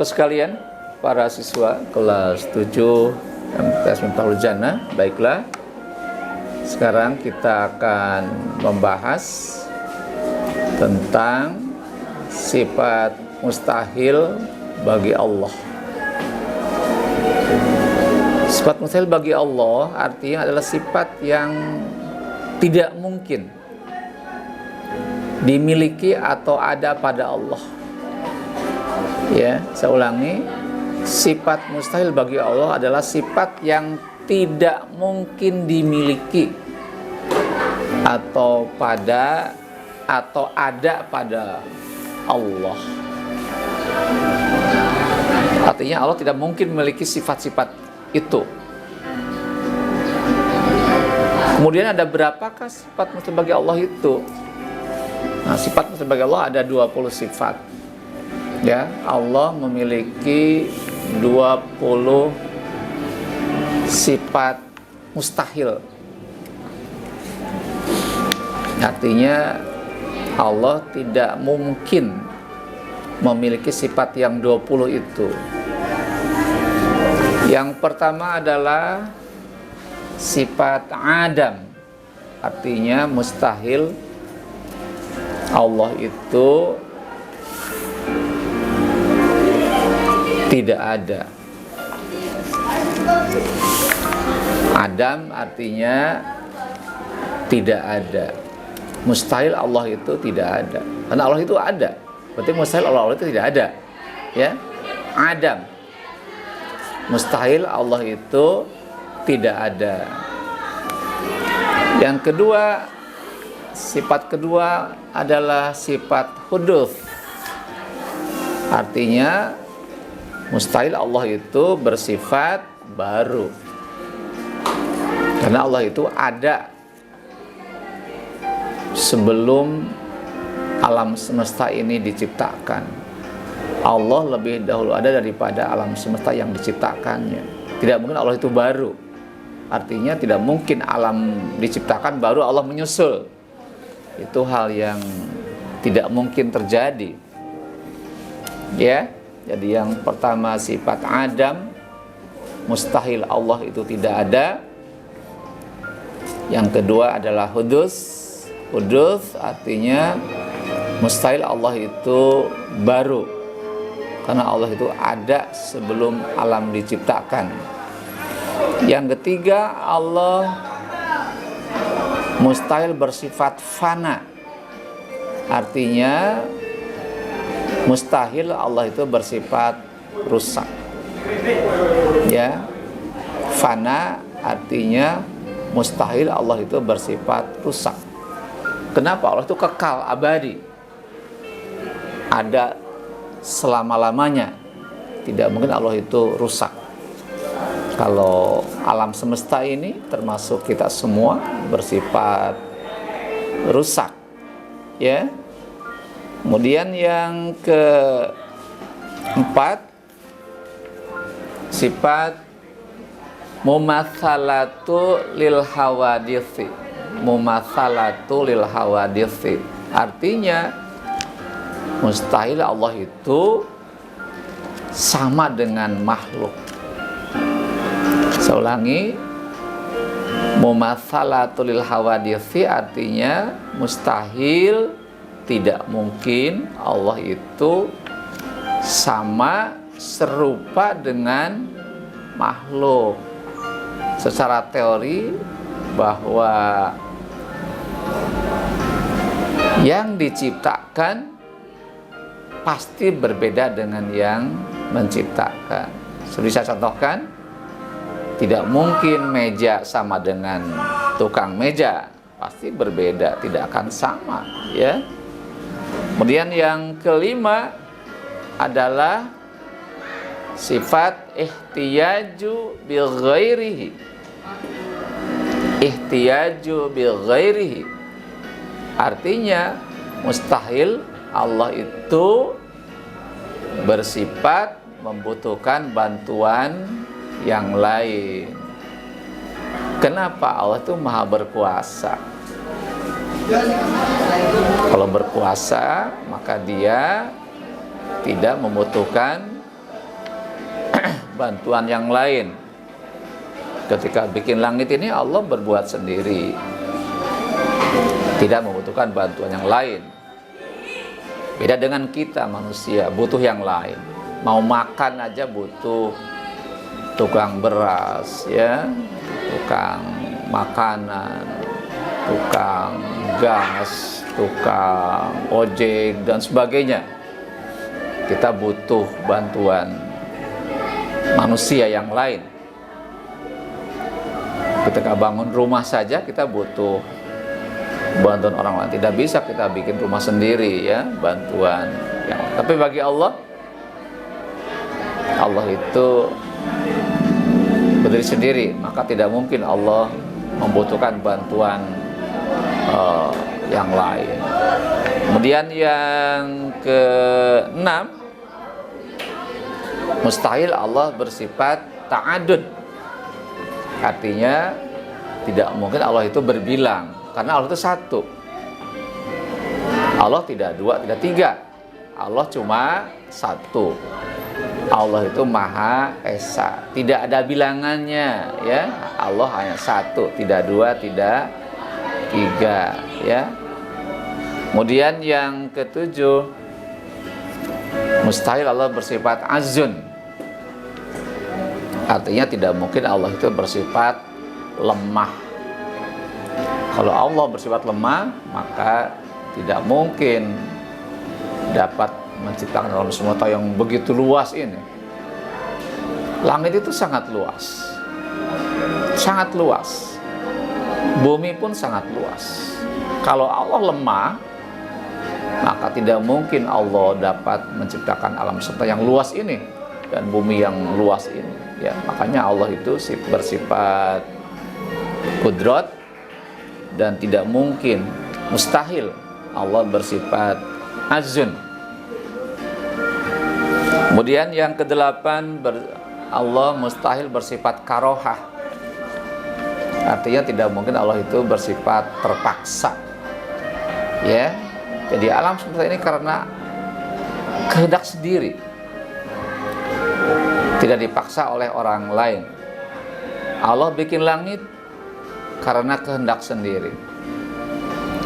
Anak-anakku sekalian, para siswa kelas 7 MTS Miftahul Jannah, baiklah. Sekarang kita akan membahas tentang sifat mustahil bagi Allah. Sifat mustahil bagi Allah artinya adalah sifat yang tidak mungkin dimiliki atau ada pada Allah. Ya, saya ulangi. Sifat mustahil bagi Allah adalah sifat yang tidak mungkin dimiliki atau ada pada Allah. Artinya Allah tidak mungkin memiliki sifat-sifat itu. Kemudian ada berapakah sifat mustahil bagi Allah itu? Nah, sifat mustahil bagi Allah ada 20 sifat. Ya, Allah memiliki 20 sifat mustahil. Artinya Allah tidak mungkin memiliki sifat yang 20 itu. Yang pertama adalah sifat Adam. Artinya mustahil Allah itu tidak ada. Adam artinya tidak ada. Mustahil Allah itu tidak ada. Karena Allah itu ada. Berarti mustahil Allah itu tidak ada. Ya. Adam. Mustahil Allah itu tidak ada. Yang kedua, sifat kedua adalah sifat hudus. Artinya mustahil Allah itu bersifat baru. Karena Allah itu ada sebelum alam semesta ini diciptakan. Allah lebih dahulu ada daripada alam semesta yang diciptakannya. Tidak mungkin Allah itu baru. Artinya tidak mungkin alam diciptakan baru Allah menyusul. Itu hal yang tidak mungkin terjadi. Ya. Jadi yang pertama sifat Adam, mustahil Allah itu tidak ada. Yang kedua adalah hudus. Hudus artinya mustahil Allah itu baru. Karena Allah itu ada sebelum alam diciptakan. Yang ketiga, Allah mustahil bersifat fana. Artinya mustahil Allah itu bersifat rusak. Ya. Fana artinya mustahil Allah itu bersifat rusak. Kenapa? Allah itu kekal, abadi. Ada selama-lamanya. Tidak mungkin Allah itu rusak. Kalau alam semesta ini termasuk kita semua bersifat rusak. Ya. Kemudian yang keempat, sifat mumatsalatu lil hawaditsi. Mumatsalatu lil hawaditsi. Artinya mustahil Allah itu sama dengan makhluk. Saya ulangi. Mumatsalatu lil hawaditsi artinya mustahil, tidak mungkin Allah itu sama serupa dengan makhluk. Secara teori bahwa yang diciptakan pasti berbeda dengan yang menciptakan. Seperti saya contohkan, tidak mungkin meja sama dengan tukang meja, pasti berbeda, tidak akan sama, ya. Kemudian yang kelima adalah sifat ihtiyaju bil ghairihi. Ihtiyaju bil ghairihi artinya mustahil Allah itu bersifat membutuhkan bantuan yang lain. Kenapa? Allah itu maha berkuasa. Kalau berkuasa, maka dia tidak membutuhkan bantuan yang lain. Ketika bikin langit ini Allah berbuat sendiri, tidak membutuhkan bantuan yang lain. Beda dengan kita manusia, butuh yang lain. Mau makan aja butuh tukang beras, ya, tukang makanan, tukang gas, tukang ojek dan sebagainya. Kita butuh bantuan manusia yang lain. Ketika bangun rumah saja kita butuh bantuan orang lain. Tidak bisa kita bikin rumah sendiri, ya, bantuan yang. Tapi bagi Allah itu berdiri sendiri, maka tidak mungkin Allah membutuhkan bantuan yang lain. Kemudian yang keenam, mustahil Allah bersifat ta'adud. Artinya tidak mungkin Allah itu berbilang, karena Allah itu satu. Allah tidak dua, tidak tiga. Allah cuma satu. Allah itu Maha Esa, tidak ada bilangannya, ya. Allah hanya satu, tidak dua, tidak tiga, ya. Kemudian yang ketujuh, mustahil Allah bersifat azun. Artinya tidak mungkin Allah itu bersifat lemah. Kalau Allah bersifat lemah, maka tidak mungkin dapat menciptakan alam semesta yang begitu luas ini. Langit itu sangat luas, sangat luas. Bumi pun sangat luas. Kalau Allah lemah, maka tidak mungkin Allah dapat menciptakan alam semesta yang luas ini dan bumi yang luas ini. Ya, makanya Allah itu bersifat kudrat dan tidak mungkin, mustahil Allah bersifat azun. Kemudian yang kedelapan, Allah mustahil bersifat karohah. Artinya tidak mungkin Allah itu bersifat terpaksa. Ya, jadi alam semesta ini karena kehendak sendiri, tidak dipaksa oleh orang lain. Allah bikin langit karena kehendak sendiri.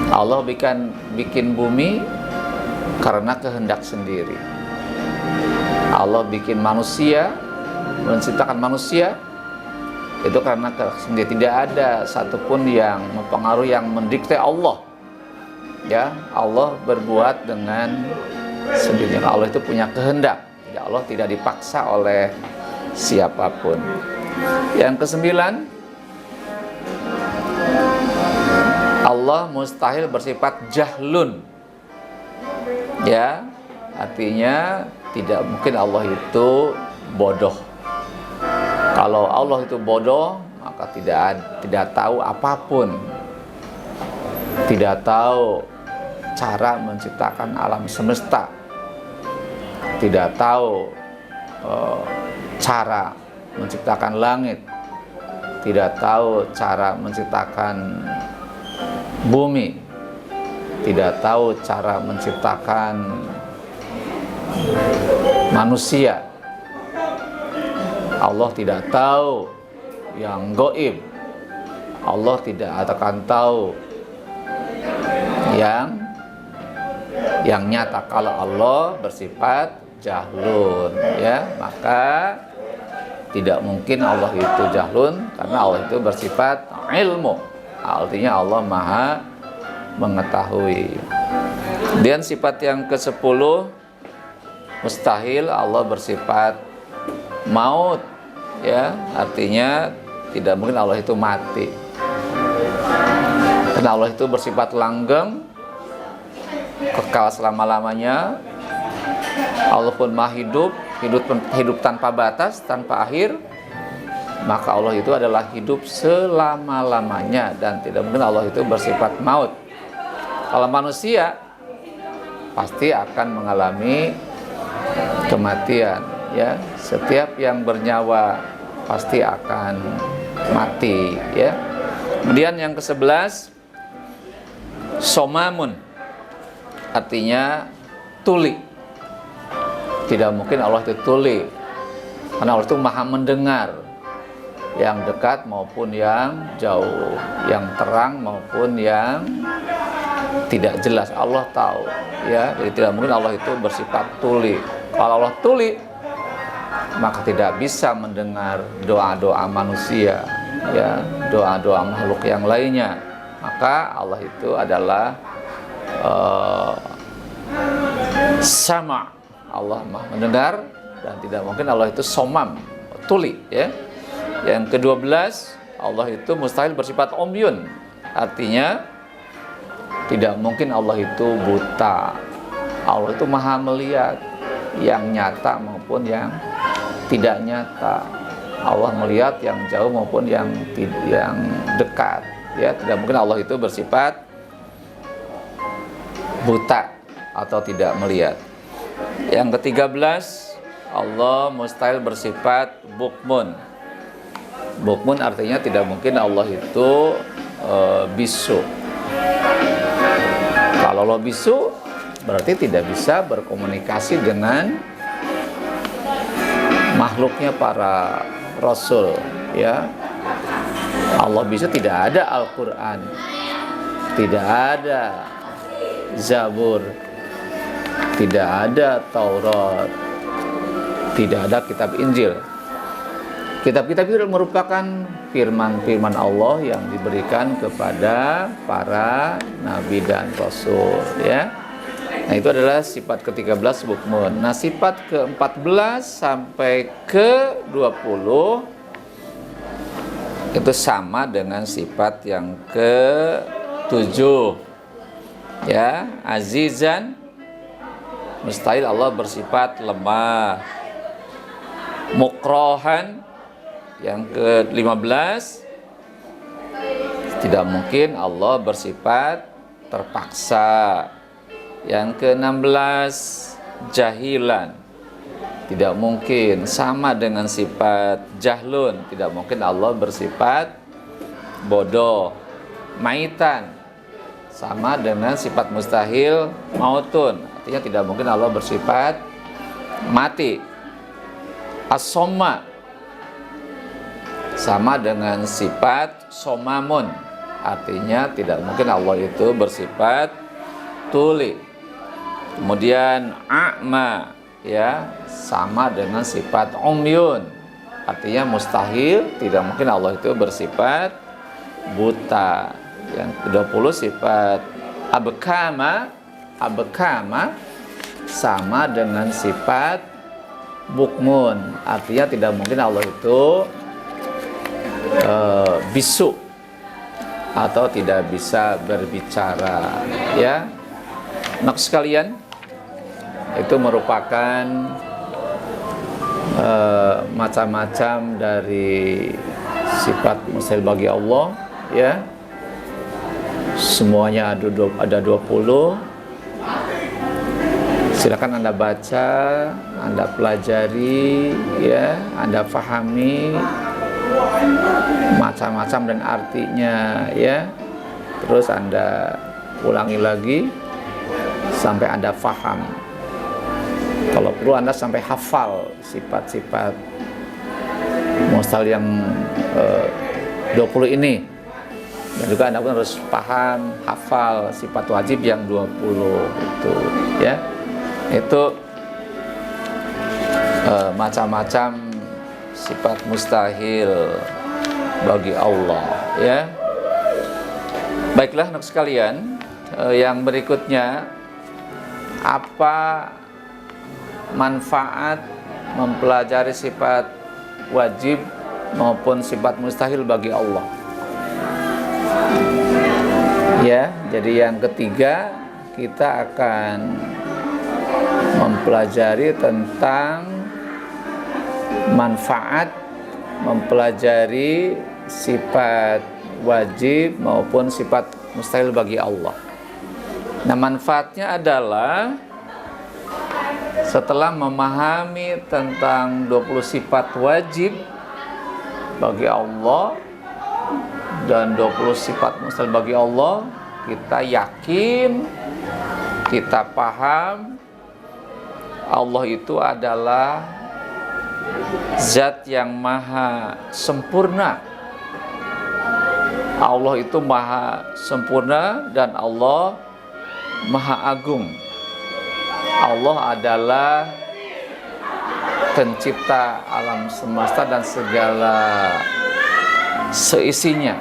Allah bikin bumi karena kehendak sendiri. Allah bikin manusia, menciptakan manusia itu karena kehendak sendiri. Tidak ada satupun yang mempengaruhi, yang mendikte Allah. Ya, Allah berbuat dengan sendirinya. Allah itu punya kehendak. Ya, Allah tidak dipaksa oleh siapapun. Yang kesembilan, Allah mustahil bersifat jahlun. Ya, artinya tidak mungkin Allah itu bodoh. Kalau Allah itu bodoh, maka tidak tahu apapun. Tidak tahu cara menciptakan alam semesta. Tidak tahu cara menciptakan langit, tidak tahu cara menciptakan bumi, tidak tahu cara menciptakan manusia. Allah tidak tahu yang gaib. Allah tidak akan tahu yang nyata. Kalau Allah bersifat jahlun, ya, maka tidak mungkin Allah itu jahlun, karena Allah itu bersifat ilmu. Artinya Allah Maha mengetahui. Dan sifat yang ke-10, mustahil Allah bersifat maut, ya, artinya tidak mungkin Allah itu mati. Karena Allah itu bersifat langgeng, kekal selama-lamanya. Allah pun maha hidup tanpa batas, tanpa akhir. Maka Allah itu adalah hidup selama-lamanya dan tidak mungkin Allah itu bersifat maut. Kalau manusia pasti akan mengalami kematian, ya. Setiap yang bernyawa pasti akan mati, ya. Kemudian yang ke-11, somamun, artinya tuli. Tidak mungkin Allah itu tuli. Karena Allah itu maha mendengar, yang dekat maupun yang jauh, yang terang maupun yang tidak jelas, Allah tahu. Ya, jadi tidak mungkin Allah itu bersifat tuli. Kalau Allah tuli, maka tidak bisa mendengar doa-doa manusia, ya, doa-doa makhluk yang lainnya. Maka Allah itu adalah sama, Allah maha mendengar, dan tidak mungkin Allah itu somam, tuli, ya. Yang ke-12, Allah itu mustahil bersifat umyun, artinya tidak mungkin Allah itu buta. Allah itu maha melihat yang nyata maupun yang tidak nyata. Allah melihat yang jauh maupun yang dekat, ya. Tidak mungkin Allah itu bersifat buta atau tidak melihat. Yang ke-13, Allah mustahil bersifat bukmun. Bukmun artinya tidak mungkin Allah itu bisu. Kalau Allah bisu, berarti tidak bisa berkomunikasi dengan makhluknya para rasul, ya. Allah bisu, tidak ada Al-Quran, tidak ada Zabur, tidak ada Taurat, tidak ada kitab Injil. Kitab-kitab itu merupakan firman-firman Allah yang diberikan kepada para nabi dan rasul, ya. Nah, itu adalah sifat ke-13 bukmun. Nah, sifat ke-14 sampai ke-20 itu sama dengan sifat yang ke-7. Ya, azizan, mustahil Allah bersifat lemah. Mukrohan, yang ke-15, tidak mungkin Allah bersifat terpaksa. Yang ke-16, jahilan, tidak mungkin, sama dengan sifat jahlun, tidak mungkin Allah bersifat bodoh. Maitan, sama dengan sifat mustahil mautun, artinya tidak mungkin Allah bersifat mati. As-somma, sama dengan sifat somamun, artinya tidak mungkin Allah itu bersifat tuli. Kemudian a'ma, ya, sama dengan sifat umyun, artinya mustahil, tidak mungkin Allah itu bersifat buta. Yang ke-20 sifat abkama, sama dengan sifat bukmun, artinya tidak mungkin Allah itu bisu atau tidak bisa berbicara, ya. Anak sekalian, itu merupakan macam-macam dari sifat mustahil bagi Allah, ya. Semuanya ada 20. Silakan Anda baca, Anda pelajari, ya, Anda pahami macam-macam dan artinya, ya. Terus Anda ulangi lagi sampai Anda paham. Kalau perlu Anda sampai hafal sifat-sifat mustahil yang 20 ini. Dan juga Anda pun harus paham, hafal sifat wajib yang 20 itu, ya. Itu macam-macam sifat mustahil bagi Allah, ya. Baiklah anak sekalian, yang berikutnya, apa manfaat mempelajari sifat wajib maupun sifat mustahil bagi Allah? Ya, jadi yang ketiga kita akan mempelajari tentang manfaat mempelajari sifat wajib maupun sifat mustahil bagi Allah. Nah, manfaatnya adalah setelah memahami tentang 20 sifat wajib bagi Allah dan 20 sifat mustahil bagi Allah, kita yakin, kita paham Allah itu adalah zat yang maha sempurna. Allah itu maha sempurna dan Allah maha agung. Allah adalah pencipta alam semesta dan segala seisinya,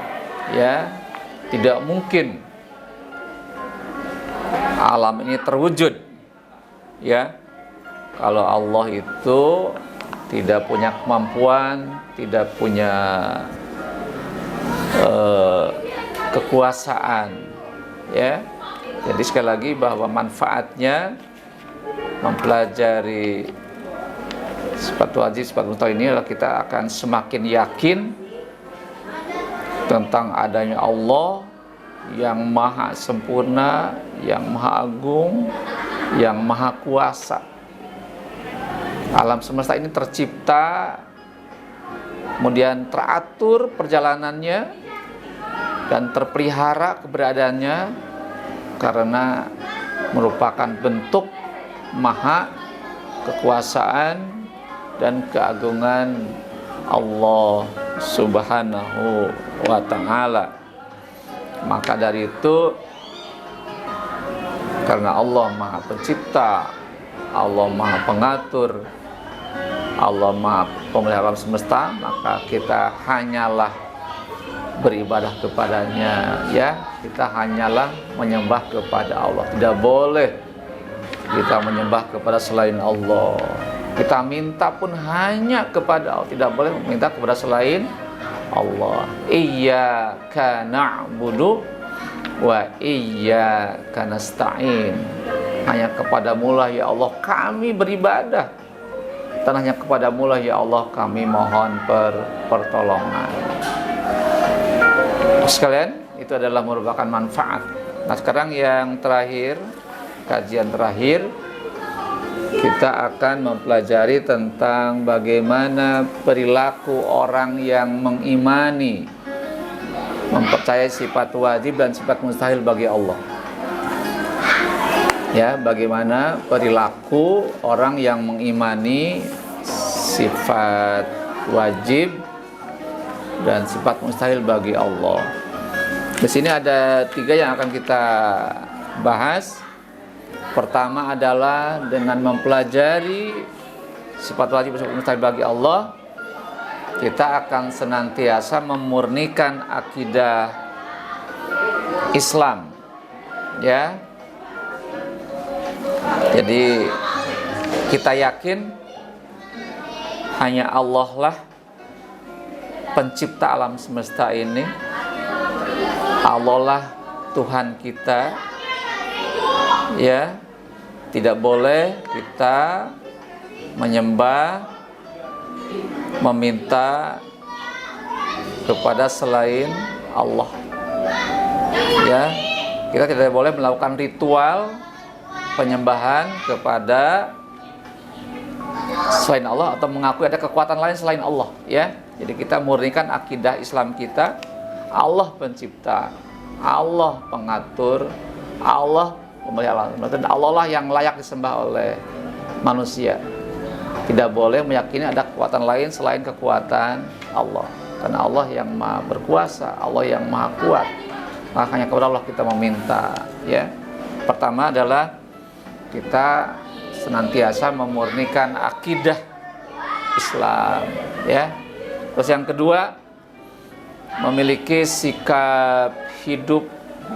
ya. Tidak mungkin alam ini terwujud, ya, kalau Allah itu tidak punya kemampuan, tidak punya kekuasaan, ya. Jadi sekali lagi bahwa manfaatnya mempelajari sifat wajib, sifat mustahil ini adalah kita akan semakin yakin tentang adanya Allah yang maha sempurna, yang maha agung, yang maha kuasa. Alam semesta ini tercipta, kemudian teratur perjalanannya dan terpelihara keberadaannya karena merupakan bentuk maha kekuasaan dan keagungan Allah Subhanahu wa ta'ala. Maka dari itu, karena Allah maha pencipta, Allah maha pengatur, Allah maha pemelihara alam semesta, maka kita hanyalah beribadah kepadanya, ya. Kita hanyalah menyembah kepada Allah. Tidak boleh kita menyembah kepada selain Allah. Kita minta pun hanya kepada Allah, tidak boleh meminta kepada selain Allah. Iyyaka na'budu wa iyyaka nasta'in. Hanya kepadamu lah ya Allah kami beribadah, dan hanya kepadamu lah ya Allah kami mohon pertolongan. Sekalian, itu adalah merupakan manfaat. Nah, sekarang yang terakhir, kajian terakhir, kita akan mempelajari tentang bagaimana perilaku orang yang mengimani, mempercayai sifat wajib dan sifat mustahil bagi Allah. Ya, bagaimana perilaku orang yang mengimani sifat wajib dan sifat mustahil bagi Allah. Di sini ada 3 yang akan kita bahas. Pertama adalah dengan mempelajari sifat wajib dan sifat mustahil bagi Allah, kita akan senantiasa memurnikan akidah Islam, ya. Jadi kita yakin hanya Allah lah pencipta alam semesta ini. Allah lah Tuhan kita, ya. Tidak boleh kita menyembah, meminta kepada selain Allah, ya. Kita tidak boleh melakukan ritual penyembahan kepada selain Allah atau mengakui ada kekuatan lain selain Allah, ya. Jadi kita murnikan akidah Islam kita, Allah pencipta, Allah pengatur, Allah pemelihara, dan Allah lah yang layak disembah oleh manusia. Tidak boleh meyakini ada kekuatan lain selain kekuatan Allah, karena Allah yang maha berkuasa, Allah yang maha kuat. Makanya kepada Allah kita meminta, ya. Pertama adalah kita senantiasa memurnikan akidah Islam, ya. Terus yang kedua, memiliki sikap hidup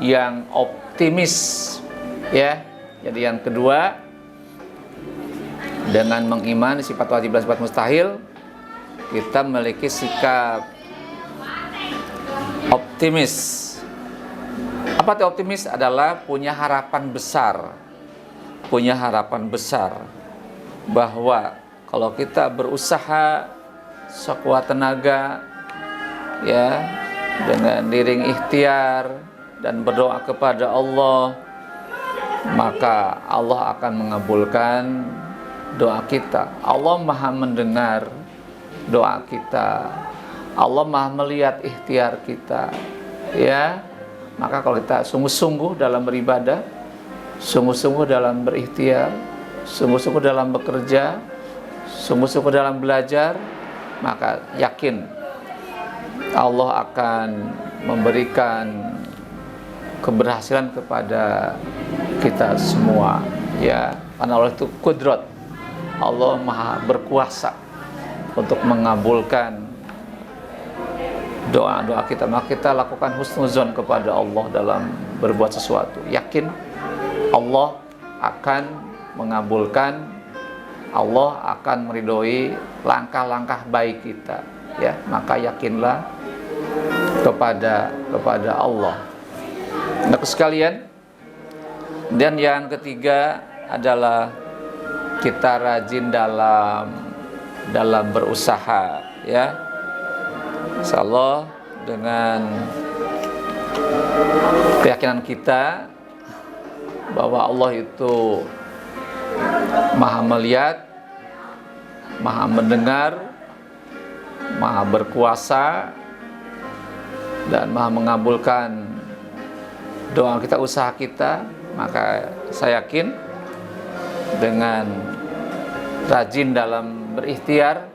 yang optimis, ya. Jadi yang kedua, dengan mengimani sifat wajib dan sifat mustahil, kita memiliki sikap optimis. Apa itu optimis? Adalah punya harapan besar. Punya harapan besar bahwa kalau kita berusaha sekuat tenaga, ya, dengan diring ikhtiar dan berdoa kepada Allah, maka Allah akan mengabulkan doa kita. Allah maha mendengar doa kita, Allah maha melihat ikhtiar kita, ya. Maka kalau kita sungguh-sungguh dalam beribadah, sungguh-sungguh dalam berikhtiar, sungguh-sungguh dalam bekerja, sungguh-sungguh dalam belajar, maka yakin Allah akan memberikan keberhasilan kepada kita semua, ya. Karena Allah itu kudrat, Allah maha berkuasa untuk mengabulkan doa-doa kita. Maka kita lakukan husnuzon kepada Allah dalam berbuat sesuatu, yakin Allah akan mengabulkan, Allah akan meridhoi langkah-langkah baik kita, ya. Maka yakinlah kepada Allah. Anak sekalian, dan yang ketiga adalah kita rajin dalam berusaha, ya. Insyaallah dengan keyakinan kita bahwa Allah itu maha melihat, maha mendengar, maha berkuasa, dan maha mengabulkan doa kita, usaha kita. Maka saya yakin dengan rajin dalam berikhtiar,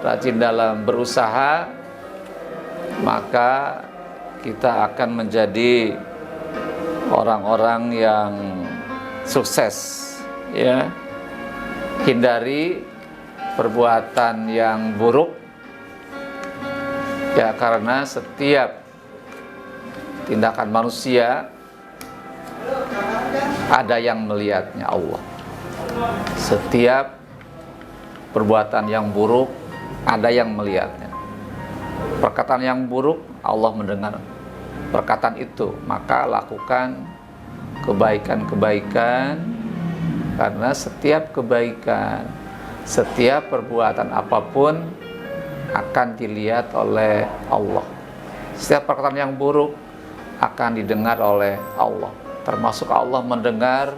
rajin dalam berusaha, maka kita akan menjadi orang-orang yang sukses, ya. Hindari perbuatan yang buruk, ya, karena setiap tindakan manusia ada yang melihatnya Allah. Setiap perbuatan yang buruk ada yang melihatnya. Perkataan yang buruk Allah mendengar perkataan itu, maka lakukan kebaikan-kebaikan, karena setiap kebaikan, setiap perbuatan apapun akan dilihat oleh Allah. Setiap perkataan yang buruk akan didengar oleh Allah, termasuk Allah mendengar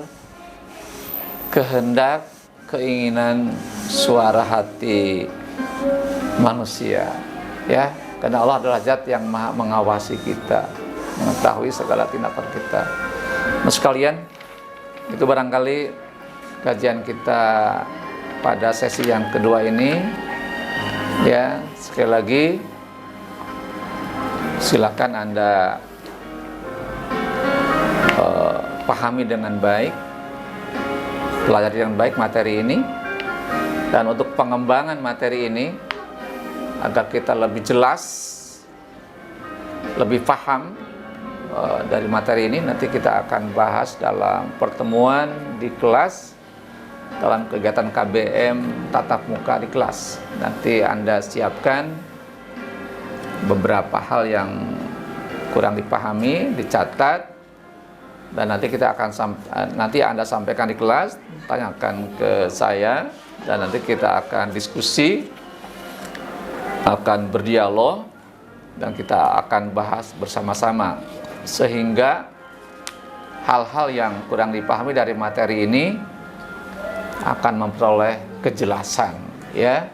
kehendak, keinginan, suara hati manusia, ya. Karena Allah adalah zat yang maha mengawasi kita, mengetahui segala tindakan kita. Nah sekalian, itu barangkali kajian kita pada sesi yang kedua ini, ya. Sekali lagi silakan Anda pahami dengan baik, pelajari dengan baik materi ini, dan untuk pengembangan materi ini agar kita lebih jelas, lebih paham dari materi ini, nanti kita akan bahas dalam pertemuan di kelas, dalam kegiatan KBM tatap muka di kelas. Nanti Anda siapkan beberapa hal yang kurang dipahami, dicatat, dan nanti nanti Anda sampaikan di kelas, tanyakan ke saya, dan nanti kita akan diskusi, akan berdialog, dan kita akan bahas bersama-sama, sehingga hal-hal yang kurang dipahami dari materi ini akan memperoleh kejelasan, ya.